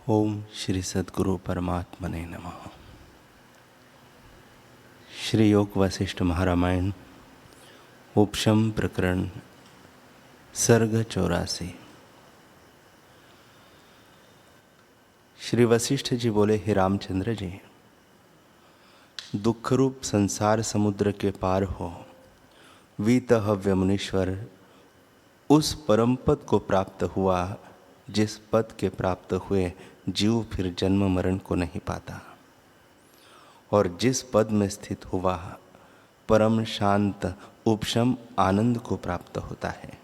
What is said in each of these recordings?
ओम श्री सद्गुरु परमात्मने नमः। श्री योग वशिष्ठ महारामायण उपशम प्रकरण सर्ग 84। श्री वशिष्ठ जी बोले, हे रामचंद्र जी, दुख रूप संसार समुद्र के पार हो वीतहव्य मुनीश्वर उस परम पद को प्राप्त हुआ जिस पद के प्राप्त हुए जीव फिर जन्म मरण को नहीं पाता, और जिस पद में स्थित हुआ परम शांत उपशम आनंद को प्राप्त होता है।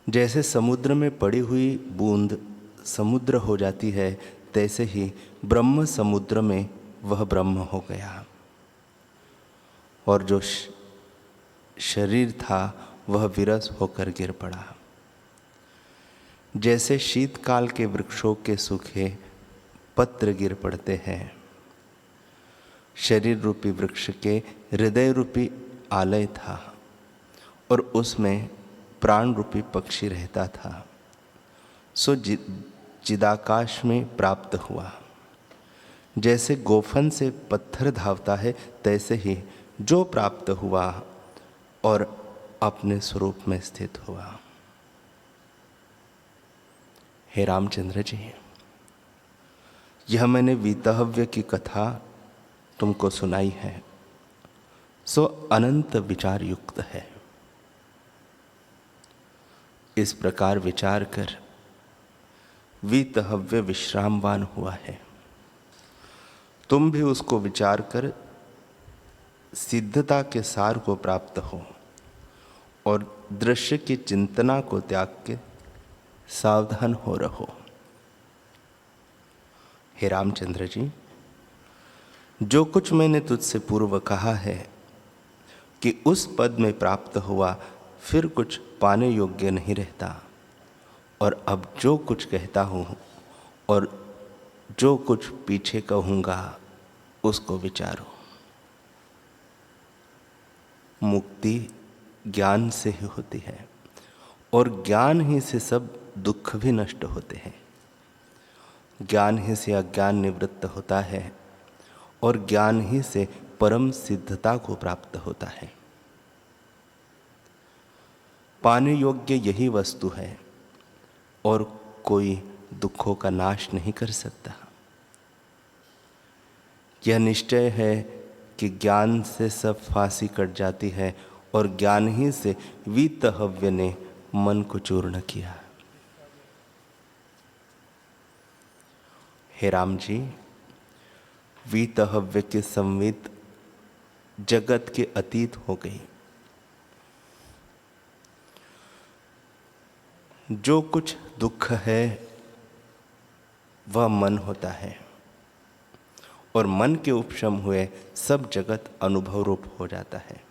जैसे समुद्र में पड़ी हुई बूंद समुद्र हो जाती है, तैसे ही ब्रह्म समुद्र में वह ब्रह्म हो गया, और जो शरीर था वह विरस होकर गिर पड़ा। जैसे शीतकाल के वृक्षों के सूखे पत्र गिर पड़ते हैं, शरीर रूपी वृक्ष के हृदय रूपी आलय था और उसमें प्राण रूपी पक्षी रहता था, सो चिदाकाश में प्राप्त हुआ। जैसे गोफन से पत्थर धावता है, तैसे ही जो प्राप्त हुआ और अपने स्वरूप में स्थित हुआ। हे रामचंद्र जी, यह मैंने वीतहव्य की कथा तुमको सुनाई है, सो अनंत विचार युक्त है। इस प्रकार विचार कर वीतहव्य विश्रामवान हुआ है। तुम भी उसको विचार कर सिद्धता के सार को प्राप्त हो और दृश्य की चिंतना को त्याग के सावधान हो रहो। हे रामचंद्र जी, जो कुछ मैंने तुझसे पूर्व कहा है कि उस पद में प्राप्त हुआ फिर कुछ पाने योग्य नहीं रहता, और अब जो कुछ कहता हूँ और जो कुछ पीछे कहूँगा उसको विचारो। मुक्ति ज्ञान से ही होती है, और ज्ञान ही से सब दुख भी नष्ट होते हैं। ज्ञान ही से अज्ञान निवृत्त होता है, और ज्ञान ही से परम सिद्धता को प्राप्त होता है। पाने योग्य यही वस्तु है, और कोई दुखों का नाश नहीं कर सकता। यह निश्चय है कि ज्ञान से सब फांसी कट जाती है, और ज्ञान ही से वीतहव्य ने मन को चूर्ण किया। हे राम जी, वीतहव्य के संवित जगत के अतीत हो गई। जो कुछ दुख है वह मन होता है, और मन के उपशम हुए सब जगत अनुभव रूप हो जाता है।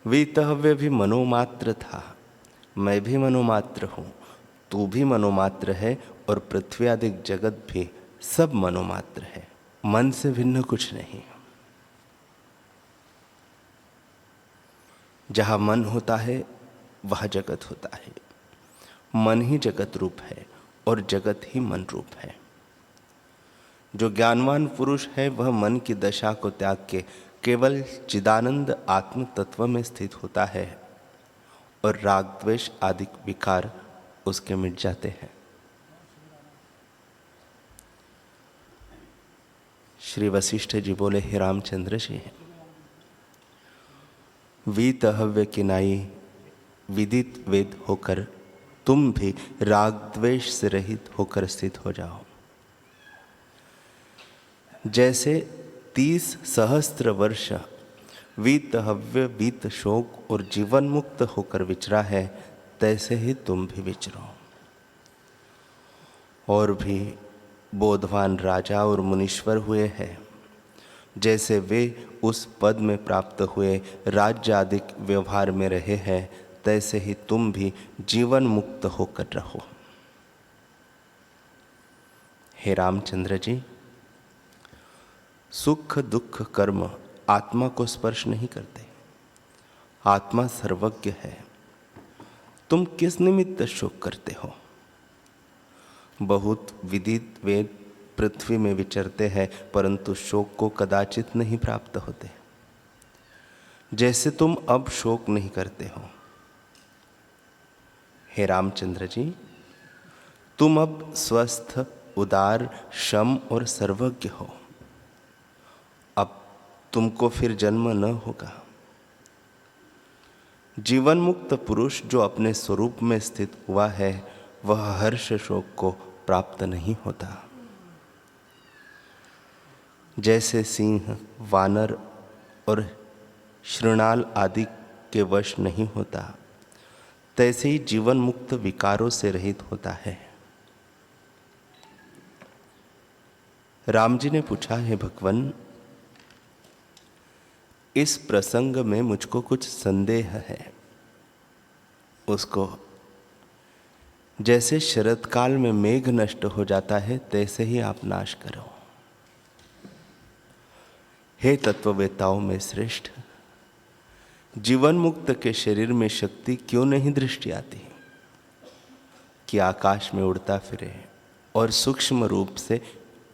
वीतहव्य भी मनोमात्र था, मैं भी मनोमात्र हूँ, तू भी मनोमात्र है, और पृथ्वी आदि जगत भी सब मनोमात्र है। मन से भिन्न कुछ नहीं। जहाँ मन होता है वह जगत होता है। मन ही जगत रूप है और जगत ही मन रूप है। जो ज्ञानवान पुरुष है वह मन की दशा को त्याग के केवल चिदानंद आत्म तत्व में स्थित होता है, और राग द्वेष आदि विकार उसके मिट जाते हैं। श्री वशिष्ठ जी बोले, हे रामचंद्र जी, वीतहव्य की नाई विदित वेद होकर तुम भी राग द्वेष से रहित होकर स्थित हो जाओ। जैसे 30 सहस्त्र वर्ष वीतहव्य वीत शोक और जीवन मुक्त होकर विचरा है, तैसे ही तुम भी विचरो। और भी बोधवान राजा और मुनीश्वर हुए हैं, जैसे वे उस पद में प्राप्त हुए राज्य आदि व्यवहार में रहे हैं, तैसे ही तुम भी जीवन मुक्त होकर रहो। हे रामचंद्र जी, सुख दुख कर्म आत्मा को स्पर्श नहीं करते। आत्मा सर्वज्ञ है। तुम किस निमित्त शोक करते हो? बहुत विदित वेद पृथ्वी में विचरते हैं, परंतु शोक को कदाचित नहीं प्राप्त होते। जैसे तुम अब शोक नहीं करते हो। हे रामचंद्र जी, तुम अब स्वस्थ, उदार, क्षम और सर्वज्ञ हो। अब तुमको फिर जन्म न होगा। जीवन मुक्त पुरुष जो अपने स्वरूप में स्थित हुआ है, वह हर्ष शोक को प्राप्त नहीं होता। जैसे सिंह, वानर और शृणाल आदि के वश नहीं होता, तैसे ही जीवन मुक्त विकारों से रहित होता है। राम जी ने पूछा, हे भगवन, इस प्रसंग में मुझको कुछ संदेह है। उसको जैसे शरद काल में मेघ नष्ट हो जाता है, तैसे ही आप नाश करो। हे तत्ववेताओं में श्रेष्ठ, जीवन मुक्त के शरीर में शक्ति क्यों नहीं दृष्टि आती कि आकाश में उड़ता फिरे और सूक्ष्म रूप से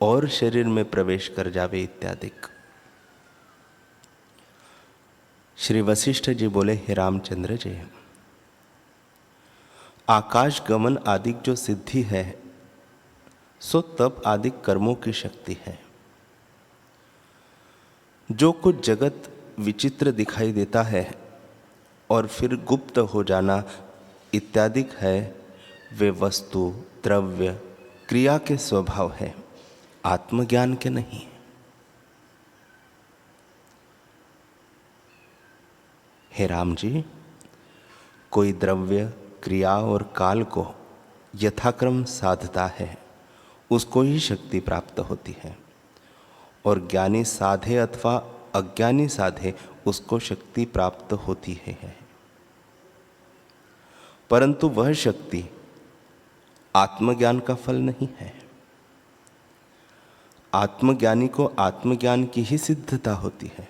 और शरीर में प्रवेश कर जावे इत्यादि। श्री वशिष्ठ जी बोले, हे रामचंद्र जी, आकाश गमन आदि जो सिद्धि है, सो तप आदि कर्मों की शक्ति है। जो कुछ जगत विचित्र दिखाई देता है और फिर गुप्त हो जाना इत्यादि है, वे वस्तु, द्रव्य, क्रिया के स्वभाव है, आत्मज्ञान के नहीं। हे राम जी, कोई द्रव्य, क्रिया और काल को यथाक्रम साधता है, उसको ही शक्ति प्राप्त होती है, और ज्ञानी साधे अथवा अज्ञानी साधे उसको शक्ति प्राप्त होती है। परंतु वह शक्ति आत्मज्ञान का फल नहीं है। आत्मज्ञानी को आत्मज्ञान की ही सिद्धता होती है।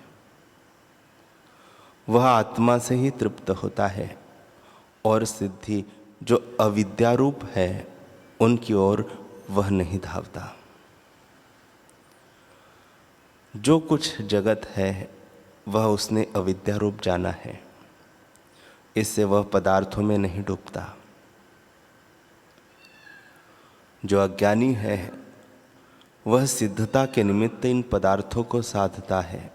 वह आत्मा से ही तृप्त होता है, और सिद्धि जो अविद्यारूप है उनकी ओर वह नहीं धावता। जो कुछ जगत है वह उसने अविद्यारूप जाना है, इससे वह पदार्थों में नहीं डूबता। जो अज्ञानी है वह सिद्धता के निमित्त इन पदार्थों को साधता है,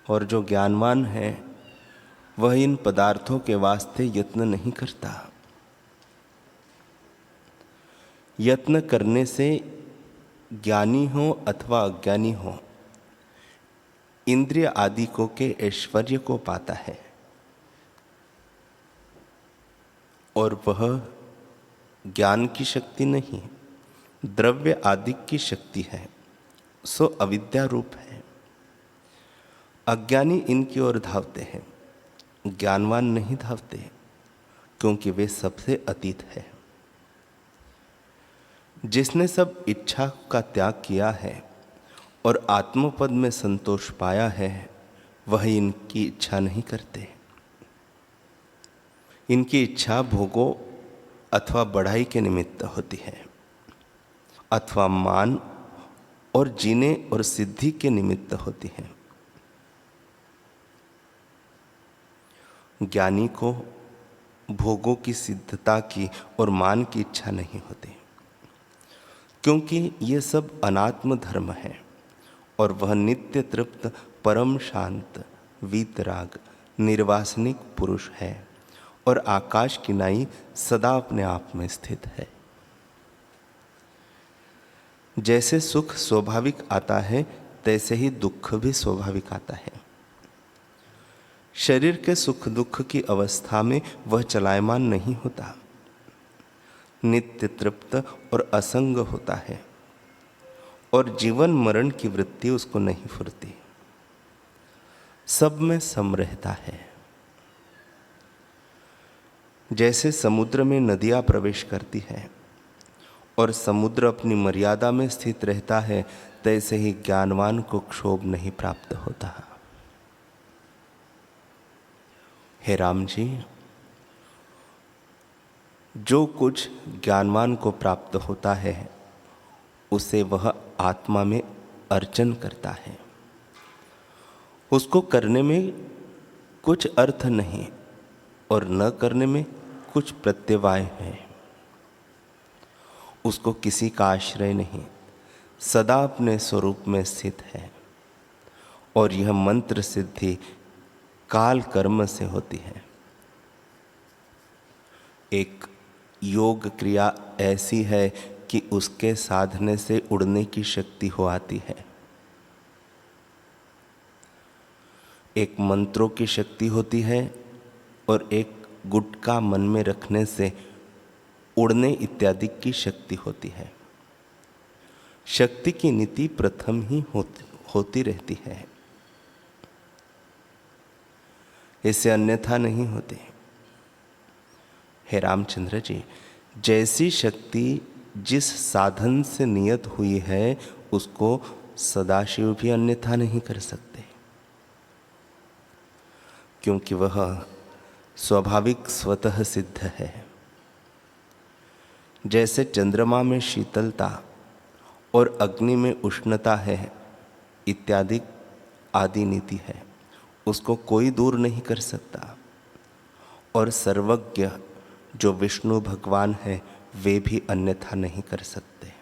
और जो ज्ञानवान है वह इन पदार्थों के वास्ते यत्न नहीं करता। यत्न करने से ज्ञानी हो अथवा अज्ञानी हो, इंद्रिय आदि को के ऐश्वर्य को पाता है, और वह ज्ञान की शक्ति नहीं, द्रव्य आदि की शक्ति है, सो अविद्या रूप है। अज्ञानी इनकी ओर धावते हैं, ज्ञानवान नहीं धावते, क्योंकि वे सबसे अतीत है। जिसने सब इच्छा का त्याग किया है और आत्मपद में संतोष पाया है, वह इनकी इच्छा नहीं करते। इनकी इच्छा भोगों अथवा बढ़ाई के निमित्त होती है, अथवा मान और जीने और सिद्धि के निमित्त होती है। ज्ञानी को भोगों की सिद्धता की और मान की इच्छा नहीं होती, क्योंकि ये सब अनात्म धर्म है, और वह नित्य तृप्त, परम शांत, वीतराग, निर्वासनिक पुरुष है, और आकाश की नाई सदा अपने आप में स्थित है। जैसे सुख स्वाभाविक आता है, तैसे ही दुख भी स्वाभाविक आता है। शरीर के सुख दुख की अवस्था में वह चलायमान नहीं होता, नित्य तृप्त और असंग होता है, और जीवन मरण की वृत्ति उसको नहीं फुरती, सब में सम रहता है। जैसे समुद्र में नदियां प्रवेश करती है और समुद्र अपनी मर्यादा में स्थित रहता है, तैसे ही ज्ञानवान को क्षोभ नहीं प्राप्त होता। हे राम जी, जो कुछ ज्ञानवान को प्राप्त होता है उसे वह आत्मा में अर्चन करता है। उसको करने में कुछ अर्थ नहीं और न करने में कुछ प्रत्यवाय है। उसको किसी का आश्रय नहीं, सदा अपने स्वरूप में स्थित है। और यह मंत्र सिद्धि काल कर्म से होती है। एक योग क्रिया ऐसी है कि उसके साधने से उड़ने की शक्ति हो आती है। एक मंत्रों की शक्ति होती है और एक गुटका मन में रखने से उड़ने इत्यादि की शक्ति होती है। शक्ति की नीति प्रथम ही होती रहती है, इससे अन्यथा नहीं होती। हे रामचंद्र जी, जैसी शक्ति जिस साधन से नियत हुई है उसको सदाशिव भी अन्यथा नहीं कर सकते, क्योंकि वह स्वाभाविक स्वतः सिद्ध है। जैसे चंद्रमा में शीतलता और अग्नि में उष्णता है इत्यादि आदि नीति है, उसको कोई दूर नहीं कर सकता। और सर्वज्ञ जो विष्णु भगवान है वे भी अन्यथा नहीं कर सकते।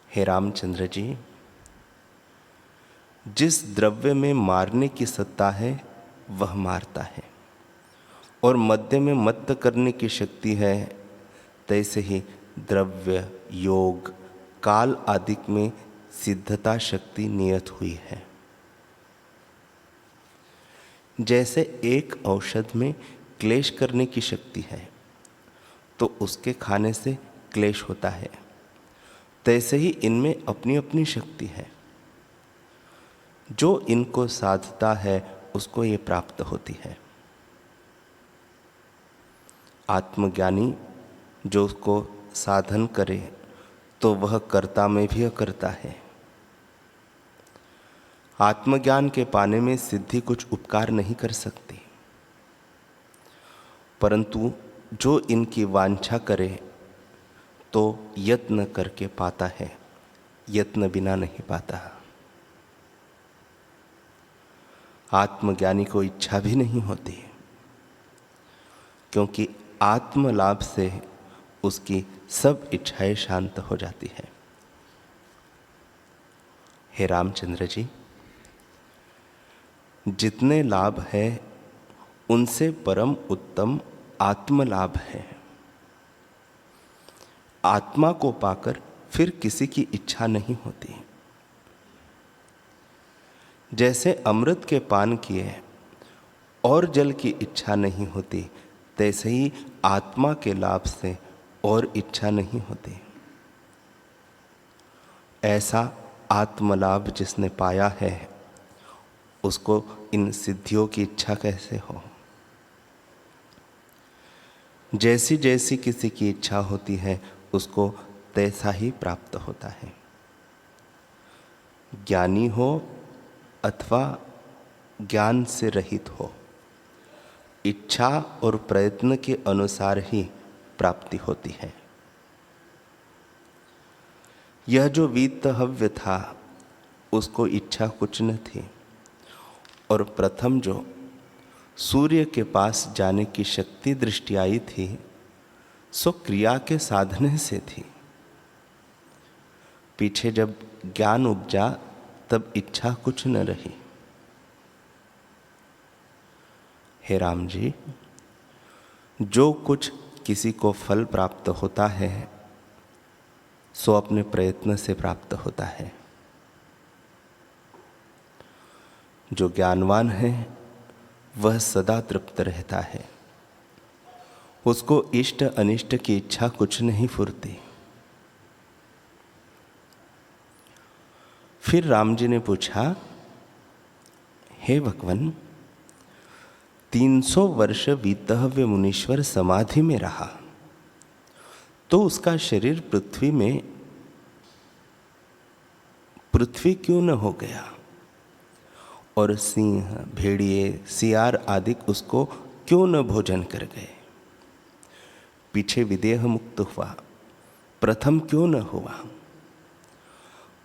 हे रामचंद्र जी, जिस द्रव्य में मारने की सत्ता है वह मारता है और मध्य में मत्त करने की शक्ति है, तैसे ही द्रव्य, योग, काल आदि में सिद्धता शक्ति नियत हुई है। जैसे एक औषध में क्लेश करने की शक्ति है तो उसके खाने से क्लेश होता है, तैसे ही इनमें अपनी अपनी शक्ति है। जो इनको साधता है उसको ये प्राप्त होती है। आत्मज्ञानी जो उसको साधन करे तो वह कर्ता में भी अकर्ता है। आत्मज्ञान के पाने में सिद्धि कुछ उपकार नहीं कर सकती, परंतु जो इनकी वांछा करे तो यत्न करके पाता है, यत्न बिना नहीं पाता। आत्मज्ञानी को इच्छा भी नहीं होती, क्योंकि आत्मलाभ से उसकी सब इच्छाएं शांत हो जाती है। हे रामचंद्र जी, जितने लाभ है उनसे परम उत्तम आत्मलाभ है। आत्मा को पाकर फिर किसी की इच्छा नहीं होती। जैसे अमृत के पान किए और जल की इच्छा नहीं होती, तैसे ही आत्मा के लाभ से और इच्छा नहीं होती। ऐसा आत्मलाभ जिसने पाया है उसको इन सिद्धियों की इच्छा कैसे हो। जैसी जैसी किसी की इच्छा होती है उसको तैसा ही प्राप्त होता है। ज्ञानी हो अथवा ज्ञान से रहित हो, इच्छा और प्रयत्न के अनुसार ही प्राप्ति होती है। यह जो वीतहव्य था उसको इच्छा कुछ न थी, और प्रथम जो सूर्य के पास जाने की शक्ति दृष्टि आई थी सो क्रिया के साधने से थी। पीछे जब ज्ञान उपजा तब इच्छा कुछ न रही। हे राम जी, जो कुछ किसी को फल प्राप्त होता है सो अपने प्रयत्न से प्राप्त होता है। जो ज्ञानवान है वह सदा तृप्त रहता है, उसको इष्ट अनिष्ट की इच्छा कुछ नहीं फुरती। फिर राम जी ने पूछा, हे भगवन, 300 वर्ष वीतहव्य मुनीश्वर समाधि में रहा तो उसका शरीर पृथ्वी क्यों न हो गया, और सिंह, भेड़िए, सियार आदि उसको क्यों न भोजन कर गए? पीछे विदेह मुक्त हुआ, प्रथम क्यों न हुआ?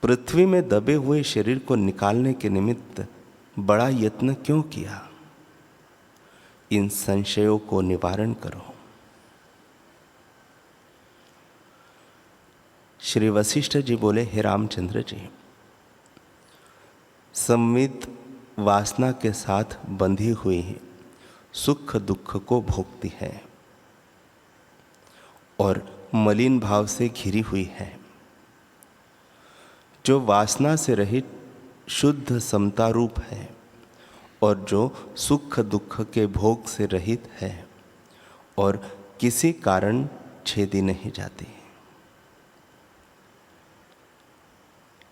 पृथ्वी में दबे हुए शरीर को निकालने के निमित्त बड़ा यत्न क्यों किया? इन संशयों को निवारण करो। श्री वशिष्ठ जी बोले, हे रामचंद्र जी, संवित वासना के साथ बंधी हुई सुख दुख को भोगती है और मलिन भाव से घिरी हुई है। जो वासना से रहित शुद्ध समता रूप है और जो सुख दुख के भोग से रहित है और किसी कारण छेदी नहीं जाती।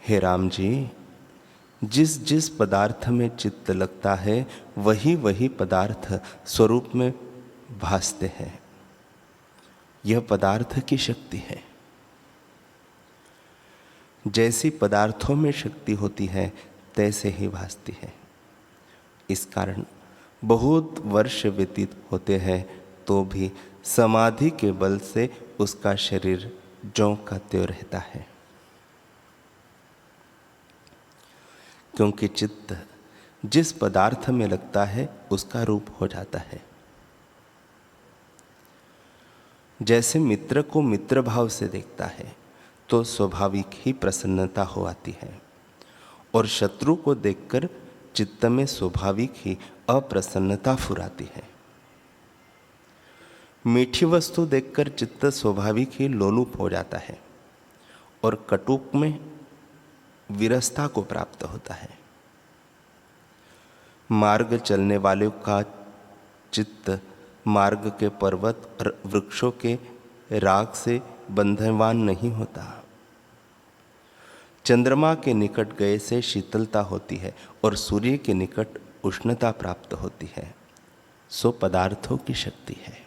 हे राम जी, जिस जिस पदार्थ में चित्त लगता है वही वही पदार्थ स्वरूप में भासते हैं। यह पदार्थ की शक्ति है। जैसी पदार्थों में शक्ति होती है तैसे ही भासती है। इस कारण बहुत वर्ष व्यतीत होते हैं तो भी समाधि के बल से उसका शरीर ज्यों का त्यों रहता है, क्योंकि चित्त जिस पदार्थ में लगता है उसका रूप हो जाता है। जैसे मित्र को मित्र भाव से देखता है तो स्वाभाविक ही प्रसन्नता हो आती है और शत्रु को देखकर चित्त में स्वाभाविक ही अप्रसन्नता फुराती है। मीठी वस्तु देखकर चित्त स्वाभाविक ही लोलुप हो जाता है और कटुक में विरसता को प्राप्त होता है। मार्ग चलने वाले का चित्त मार्ग के पर्वत और वृक्षों के राग से बंधनवान नहीं होता। चंद्रमा के निकट गए से शीतलता होती है और सूर्य के निकट उष्णता प्राप्त होती है। सो पदार्थों की शक्ति है।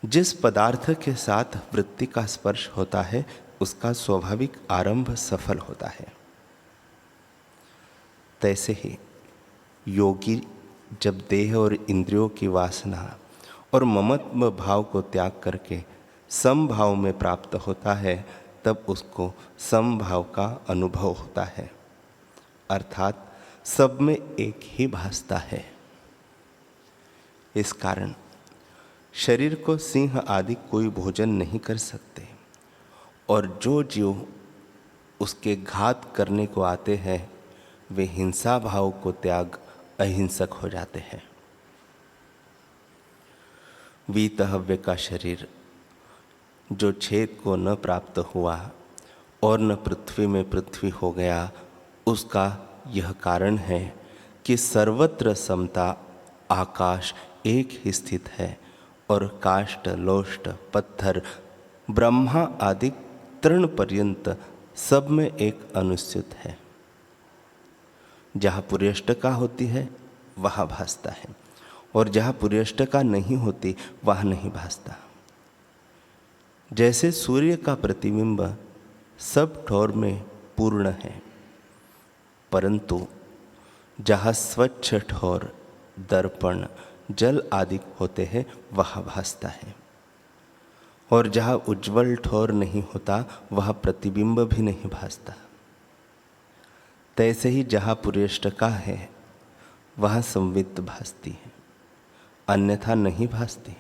जिस पदार्थ के साथ वृत्ति का स्पर्श होता है उसका स्वाभाविक आरंभ सफल होता है। तैसे ही योगी जब देह और इंद्रियों की वासना और ममत्व भाव को त्याग करके समभाव में प्राप्त होता है तब उसको समभाव का अनुभव होता है, अर्थात सब में एक ही भासता है। इस कारण शरीर को सिंह आदि कोई भोजन नहीं कर सकते और जो जीव उसके घात करने को आते हैं वे हिंसा भाव को त्याग अहिंसक हो जाते हैं। वीतहव्य का शरीर जो छेद को न प्राप्त हुआ और न पृथ्वी में पृथ्वी हो गया, उसका यह कारण है कि सर्वत्र समता आकाश एक ही स्थित है और काष्ठ लोष्ट पत्थर ब्रह्मा आदि तृण पर्यंत सब में एक अनुस्यूत है। जहाँ पुर्यष्टका होती है वहाँ भासता है और जहाँ पुर्यष्टका नहीं होती वहाँ नहीं भासता। जैसे सूर्य का प्रतिबिंब सब ठोर में पूर्ण है, परंतु जहाँ स्वच्छ ठोर दर्पण जल आदि होते हैं वहाँ भासता है और जहाँ उज्ज्वल ठोर नहीं होता वहाँ प्रतिबिंब भी नहीं भासता। तैसे ही जहाँ पुर्यष्टका है वहाँ संवित भासती है, अन्यथा नहीं भासती।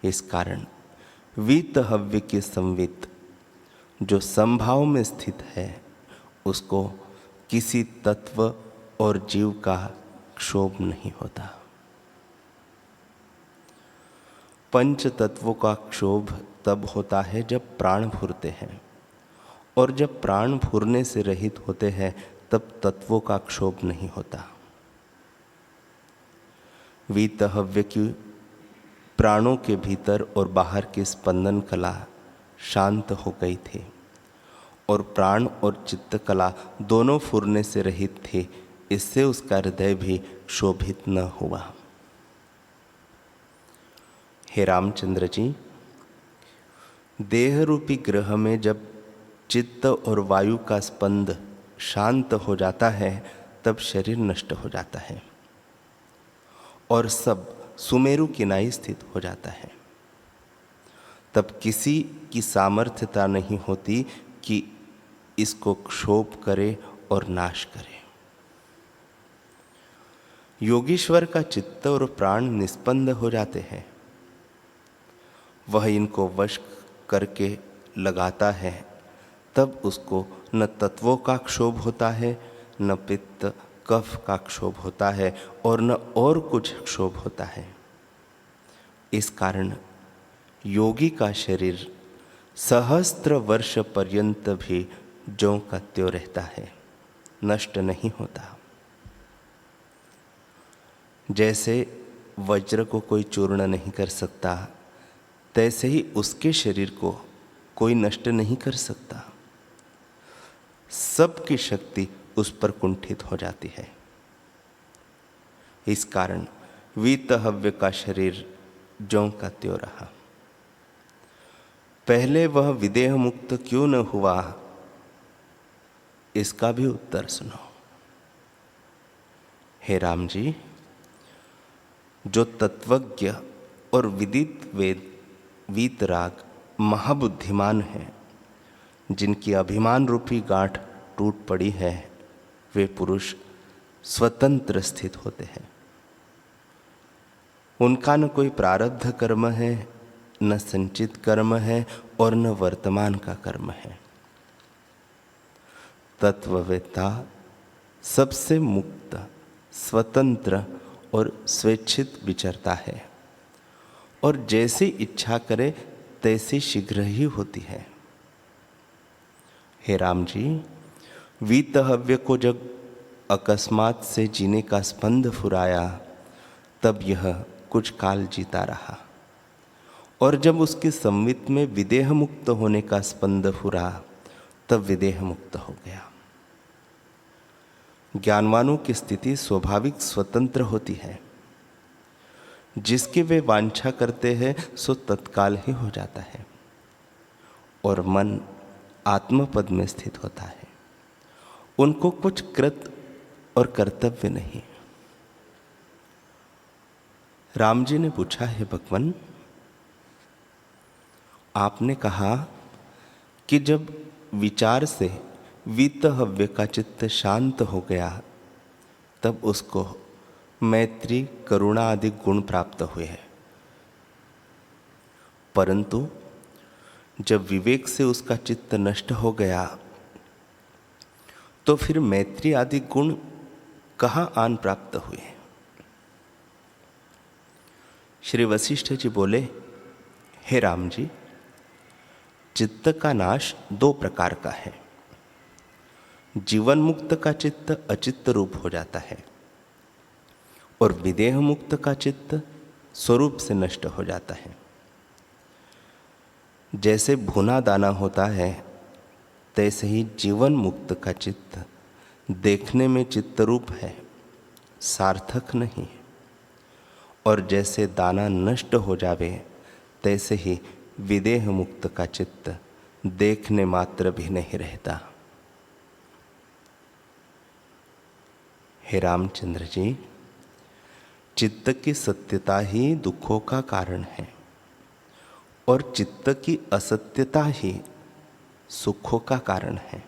इस कारण वीतहव्य की संवित जो समभाव में स्थित है उसको किसी तत्व और जीव का क्षोभ नहीं होता। पंच तत्वों का क्षोभ तब होता है जब प्राण फूरते हैं और जब प्राण फूरने से रहित होते हैं तब तत्वों का क्षोभ नहीं होता। वीतहव्य की प्राणों के भीतर और बाहर की स्पंदन कला शांत हो गई थी और प्राण और चित्त कला दोनों फूरने से रहित थे, इससे उसका हृदय भी क्षोभित न हुआ। हे रामचंद्र जी, देह रूपी ग्रह में जब चित्त और वायु का स्पंद शांत हो जाता है तब शरीर नष्ट हो जाता है और सब सुमेरु किनाई स्थित हो जाता है। तब किसी की सामर्थ्यता नहीं होती कि इसको क्षोभ करे और नाश करे। योगीश्वर का चित्त और प्राण निस्पंद हो जाते हैं। वह इनको वश करके लगाता है, तब उसको न तत्वों का क्षोभ होता है, न पित्त कफ का क्षोभ होता है और न और कुछ क्षोभ होता है। इस कारण योगी का शरीर सहस्त्र वर्ष पर्यंत भी ज्यों का त्यों रहता है, नष्ट नहीं होता। जैसे वज्र को कोई चूर्ण नहीं कर सकता, तैसे ही उसके शरीर को कोई नष्ट नहीं कर सकता। सबकी शक्ति उस पर कुंठित हो जाती है। इस कारण वीतहव्य का शरीर ज्यों का त्यों रहा। पहले वह विदेह मुक्त क्यों न हुआ, इसका भी उत्तर सुनो। हे राम जी, जो तत्वज्ञ और विदित वीतराग महाबुद्धिमान हैं, जिनकी अभिमान रूपी गांठ टूट पड़ी है, वे पुरुष स्वतंत्र स्थित होते हैं। उनका न कोई प्रारब्ध कर्म है, न संचित कर्म है और न वर्तमान का कर्म है। तत्ववेत्ता सबसे मुक्त, स्वतंत्र और स्वेच्छित विचरता है और जैसी इच्छा करे तैसी शीघ्र ही होती है। हे राम जी, वीतहव्य को जब अकस्मात से जीने का स्पंद फुराया, तब यह कुछ काल जीता रहा और जब उसकी संवित में विदेह मुक्त होने का स्पंद फुरा, तब विदेह मुक्त हो गया। ज्ञानवानों की स्थिति स्वाभाविक स्वतंत्र होती है। जिसकी वे वांछा करते हैं सो तत्काल ही हो जाता है और मन आत्मपद में स्थित होता है। उनको कुछ कृत और कर्तव्य नहीं। राम जी ने पूछा, है भगवान, आपने कहा कि जब विचार से वीतहव्य का चित्त शांत हो गया, तब उसको मैत्री करुणा आदि गुण प्राप्त हुए हैं, परंतु जब विवेक से उसका चित्त नष्ट हो गया, तो फिर मैत्री आदि गुण कहाँ आन प्राप्त हुए? श्री वशिष्ठ जी बोले, हे राम जी, चित्त का नाश दो प्रकार का है। जीवन मुक्त का चित्त अचित्त रूप हो जाता है और विदेह मुक्त का चित्त स्वरूप से नष्ट हो जाता है। जैसे भुना दाना होता है, तैसे ही जीवन मुक्त का चित्त देखने में चित्त रूप है, सार्थक नहीं। और जैसे दाना नष्ट हो जावे, तैसे ही विदेह मुक्त का चित्त देखने मात्र भी नहीं रहता। हे रामचंद्र जी, चित्त की सत्यता ही दुखों का कारण है और चित्त की असत्यता ही सुखों का कारण है।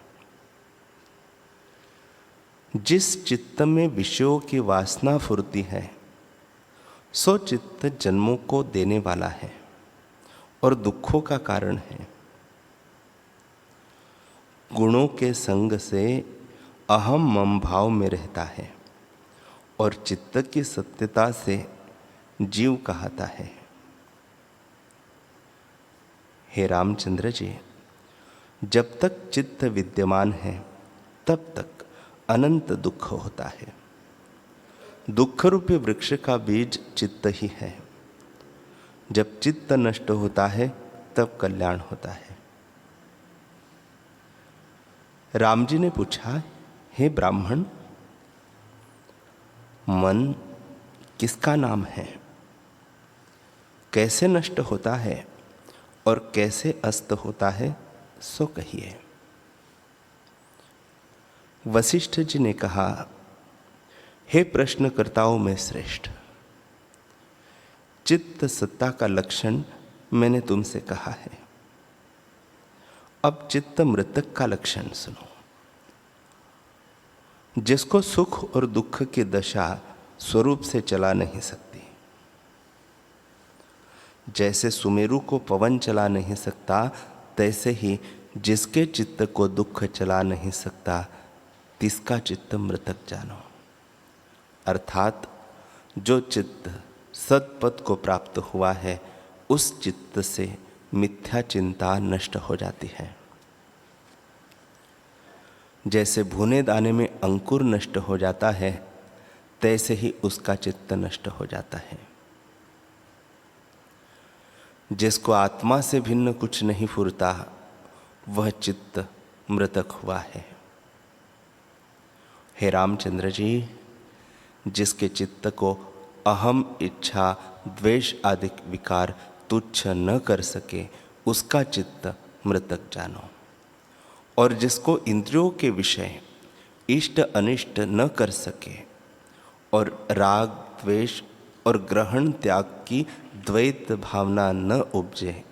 जिस चित्त में विषयों की वासना फुरती है, सो चित्त जन्मों को देने वाला है और दुखों का कारण है। गुणों के संग से अहम मम भाव में रहता है और चित्त की सत्यता से जीव कहता है। हे रामचंद्र जी, जब तक चित्त विद्यमान है, तब तक अनंत दुख होता है। दुख रूपी वृक्ष का बीज चित्त ही है। जब चित्त नष्ट होता है, तब कल्याण होता है। राम जी ने पूछा, हे ब्राह्मण, मन किसका नाम है? कैसे नष्ट होता है और कैसे अस्त होता है, सो कहिए। वशिष्ठ जी ने कहा, हे प्रश्नकर्ताओं में श्रेष्ठ, चित्त सत्ता का लक्षण मैंने तुमसे कहा है। अब चित्त मृतक का लक्षण सुनो। जिसको सुख और दुख की दशा स्वरूप से चला नहीं सकती, जैसे सुमेरु को पवन चला नहीं सकता, तैसे ही जिसके चित्त को दुख चला नहीं सकता, तिसका चित्त मृतक जानो। अर्थात जो चित्त सत्पथ को प्राप्त हुआ है, उस चित्त से मिथ्या चिंता नष्ट हो जाती है। जैसे भुने दाने में अंकुर नष्ट हो जाता है, तैसे ही उसका चित्त नष्ट हो जाता है। जिसको आत्मा से भिन्न कुछ नहीं फुरता, वह चित्त मृतक हुआ है। हे रामचंद्र जी, जिसके चित्त को अहम, इच्छा, द्वेष आदि विकार तुच्छ न कर सके, उसका चित्त मृतक जानो। और जिसको इंद्रियों के विषय इष्ट अनिष्ट न कर सके और राग, द्वेष और ग्रहण त्याग की द्वैत भावना न उपजे,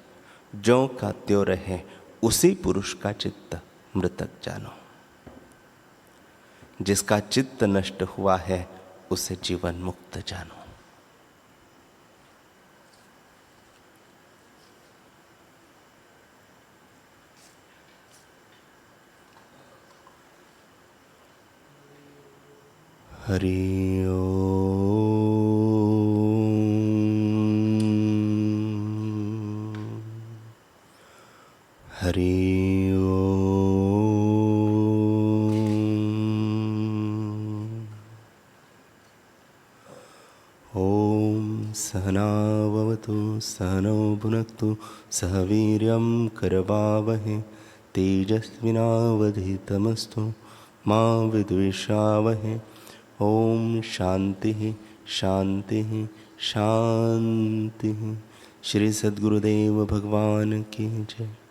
ज्यों का त्यों रहे, उसी पुरुष का चित्त मृतक जानो। जिसका चित्त नष्ट हुआ है, उसे जीवन मुक्त जानो। हरि ओम। हरि ओम। ओम सहना भवतु सहनौ भुनक्तु सह वीर्यं करवावहै तेजस्विनावधीतमस्तु मा विद्विषावहै। ओम शांति शांति शांति। श्री सद्गुरुदेव भगवान की जय।